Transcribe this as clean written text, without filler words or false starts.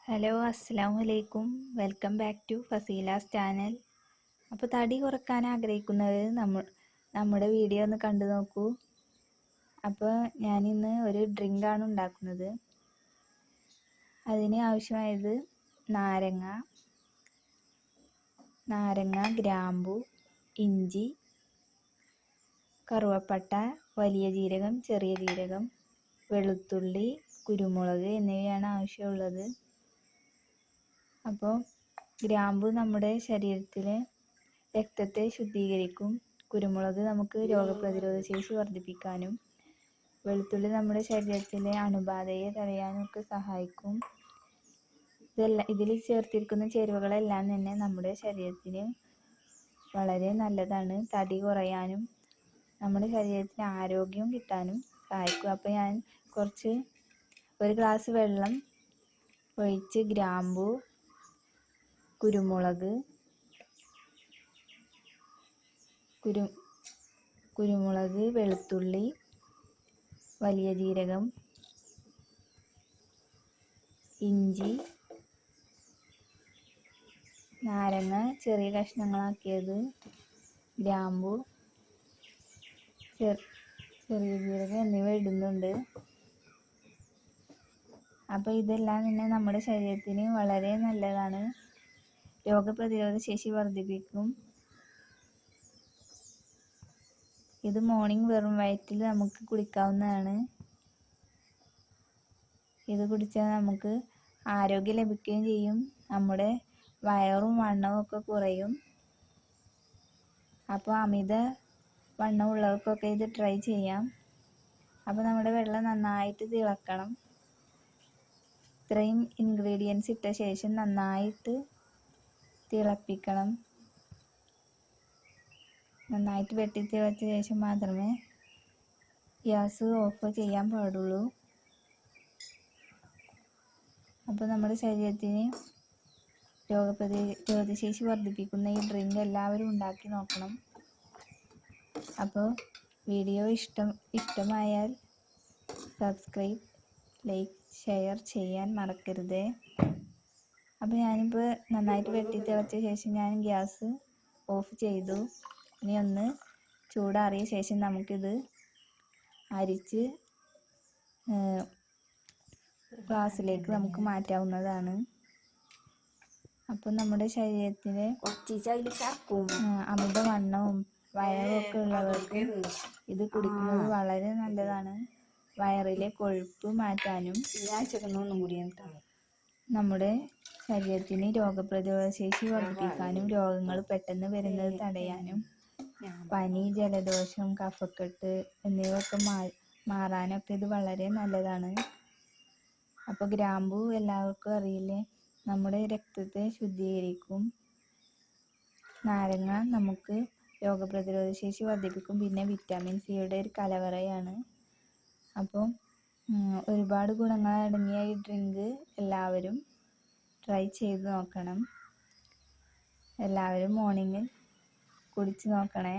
Hello അസ്സലാമു അലൈക്കും. Welcome back to Faseela's channel. അപ്പോൾ തടി കുറക്കാൻ ആഗ്രഹിക്കുന്നത് നമ്മുടെ വീഡിയോ ഒന്ന് കണ്ടു നോക്കൂ. അപ്പോൾ ഞാനിന്ന് ഒരു ഡ്രിങ്കാണ് ഉണ്ടാക്കുന്നത്. അതിന് ആവശ്യമായത് നാരങ്ങ, ഗ്രാമ്പു, ഇഞ്ചി, കറുവപ്പട്ട, വലിയ ജീരകം, ചെറിയ ജീരകം, വെളുത്തുള്ളി, കുരുമുളക് എന്നിവയാണ് ആവശ്യമുള്ളത്. അപ്പോൾ ഗ്രാമ്പു നമ്മുടെ ശരീരത്തിലെ രക്തത്തെ ശുദ്ധീകരിക്കും. കുരുമുളക് നമുക്ക് രോഗപ്രതിരോധ ശേഷി വർദ്ധിപ്പിക്കാനും വെളുത്തുള്ളി നമ്മുടെ ശരീരത്തിലെ അണുബാധയെ തടയാനും ഒക്കെ സഹായിക്കും. ഇതിൽ ചേർത്തിരിക്കുന്ന ചേരുവകളെല്ലാം തന്നെ നമ്മുടെ ശരീരത്തിന് വളരെ നല്ലതാണ്. തടി കുറയാനും നമ്മുടെ ശരീരത്തിന് ആരോഗ്യം കിട്ടാനും സഹായിക്കും. അപ്പോൾ ഞാൻ ഒരു ഗ്ലാസ് വെള്ളം ഒഴിച്ച് ഗ്രാമ്പു, കുരുമുളക്, വെളുത്തുള്ളി, വലിയ ജീരകം, ഇഞ്ചി, നാരങ്ങ ചെറിയ കഷ്ണങ്ങളാക്കിയത്, ഗ്രാമ്പു, ചെറിയ ജീരകം എന്നിവ ഇടുന്നുണ്ട്. അപ്പോൾ ഇതെല്ലാം തന്നെ നമ്മുടെ ശരീരത്തിന് വളരെ നല്ലതാണ്. രോഗപ്രതിരോധ ശേഷി വർദ്ധിപ്പിക്കും. ഇത് മോർണിംഗ് വെറും വയറ്റിൽ നമുക്ക് കുടിക്കാവുന്നതാണ്. ഇത് കുടിച്ചാൽ നമുക്ക് ആരോഗ്യം ലഭിക്കുകയും ചെയ്യും. നമ്മുടെ വയറും വണ്ണവും ഒക്കെ കുറയും. അപ്പോൾ അമിത വണ്ണമുള്ളവർക്കൊക്കെ ഇത് ട്രൈ ചെയ്യാം. അപ്പോൾ നമ്മുടെ വെള്ളം നന്നായിട്ട് തിളക്കണം. ഇത്രയും ഇൻഗ്രീഡിയൻസ് ഇട്ട ശേഷം നന്നായിട്ട് തിളപ്പിക്കണം. നന്നായിട്ട് വെട്ടി തിളച്ച ശേഷം മാത്രമേ ഗ്യാസ് ഓഫ് ചെയ്യാൻ പാടുള്ളൂ. അപ്പോൾ നമ്മുടെ ശരീരത്തിന് രോഗപ്രതിരോധശേഷി വർദ്ധിപ്പിക്കുന്ന ഈ ഡ്രിങ്ക് എല്ലാവരും ഉണ്ടാക്കി നോക്കണം. അപ്പോൾ വീഡിയോ ഇഷ്ടമായാൽ സബ്സ്ക്രൈബ്, ലൈക്ക്, ഷെയർ ചെയ്യാൻ മറക്കരുത്. അപ്പോൾ ഞാനിപ്പോൾ നന്നായിട്ട് വെട്ടി തിളച്ച ശേഷം ഞാൻ ഗ്യാസ് ഓഫ് ചെയ്തു. ഇനി ഒന്ന് ചൂടാറിയ ശേഷം നമുക്കിത് അരിച്ച് ഗ്ലാസ്സിലേക്ക് നമുക്ക് മാറ്റാവുന്നതാണ്. അപ്പോൾ നമ്മുടെ ശരീരത്തിലെ അമിതവണ്ണവും വയറൊക്കെ ഉള്ളവർക്ക് ഇത് കുടിക്കുന്നത് വളരെ നല്ലതാണ്. വയറിലെ കൊഴുപ്പ് മാറ്റാനും നമ്മുടെ ശരീരത്തിന് രോഗപ്രതിരോധ ശേഷി വർദ്ധിപ്പിക്കാനും രോഗങ്ങൾ പെട്ടെന്ന് വരുന്നത് തടയാനും പനി, ജലദോഷം, കഫക്കെട്ട് എന്നിവയൊക്കെ മാറാനൊക്കെ ഇത് വളരെ നല്ലതാണ്. അപ്പോൾ ഗ്രാമ്പു എല്ലാവർക്കും അറിയില്ലേ, നമ്മുടെ രക്തത്തെ ശുദ്ധീകരിക്കും. നാരങ്ങ നമുക്ക് രോഗപ്രതിരോധ ശേഷി വർദ്ധിപ്പിക്കും. പിന്നെ വിറ്റാമിൻ സിയുടെ ഒരു കലവറയാണ്. അപ്പോൾ ഒരുപാട് ഗുണങ്ങൾ അടങ്ങിയ ഈ ഡ്രിങ്ക് എല്ലാവരും ട്രൈ ചെയ്ത് നോക്കണം. എല്ലാവരും മോർണിംഗിൽ കുടിച്ച് നോക്കണേ.